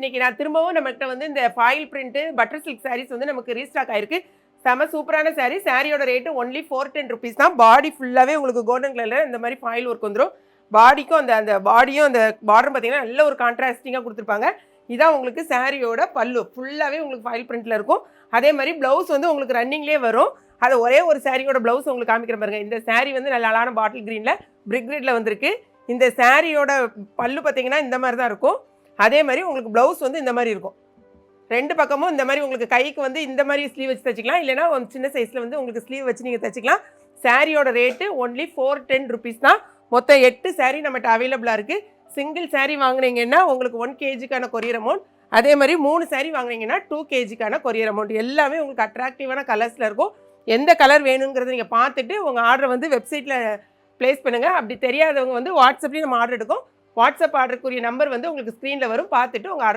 இன்னைக்கு நான் திரும்பவும் நம்மகிட்ட வந்து இந்த foil print butter silk sarees வந்து நமக்கு ரீஸ்டாக் ஆயிருக்கு. செம சூப்பரான சாரீ. சாரியோட ரேட்டு ஒன்லி 410 ருபீஸ் தான். பாடி ஃபுல்லாவே உங்களுக்கு கோல்டன் கலர்ல இந்த மாதிரி ஃபாயில் ஒர்க் வந்துடும். பாடிக்கும் அந்த பாடியும் அந்த பார்டரும் பார்த்தீங்கன்னா நல்ல ஒரு கான்ட்ராஸ்டிங்காக கொடுத்துருப்பாங்க. இதான் உங்களுக்கு சாரியோட பல்லு ஃபுல்லாகவே உங்களுக்கு ஃபாயில் பிரிண்ட்டில் இருக்கும். அதே மாதிரி ப்ளவுஸ் வந்து உங்களுக்கு ரன்னிங்லேயே வரும். அது ஒரே ஒரு சாரியோட ப்ளவுஸ் உங்களுக்கு காமிக்கிற பாருங்க. இந்த சாரீ வந்து நல்ல அழகான பாட்டில் க்ரீனில் பிரிக் கிரீடில் வந்திருக்கு. இந்த சாரியோட பல்லு பார்த்தீங்கன்னா இந்த மாதிரி தான் இருக்கும். அதே மாதிரி உங்களுக்கு ப்ளவுஸ் வந்து இந்த மாதிரி இருக்கும். ரெண்டு பக்கமும் இந்த மாதிரி உங்களுக்கு கைக்கு வந்து இந்த மாதிரி ஸ்லீவ் வச்சு தைச்சிக்கலாம். இல்லைனா ஒரு சின்ன சைஸில் வந்து உங்களுக்கு ஸ்லீவ் வச்சு நீங்கள் தைச்சிக்கலாம். சாரியோட ரேட்டு ஒன்லி 410 ருபீஸ் தான். மொத்தம் 8 சாரீ நம்மகிட்ட அவைலபிளாக இருக்குது. சிங்கிள் சாரீ வாங்கினீங்கன்னா உங்களுக்கு 1 kgக்கான கொரியர் அமௌண்ட். அதே மாதிரி 3 சாரீ வாங்கினீங்கன்னா 2 kgக்கான கொரியர் அமௌண்ட். எல்லாமே உங்களுக்கு அட்ராக்டிவான கலர்ஸில் இருக்கும். எந்த கலர் வேணுங்கிறத நீங்கள் பார்த்துட்டு உங்கள் ஆர்டரை வந்து வெப்சைட்டில் ப்ளேஸ் பண்ணுங்கள். அப்படி தெரியாதவங்க வந்து வாட்ஸ்அப்லேயும் நம்ம ஆர்டர் எடுக்கும். வாட்ஸ்அப் ஆர்டருக்குரிய நம்பர் வந்து உங்களுக்கு ஸ்க்ரீனில் வரும். பார்த்துட்டு உங்கள்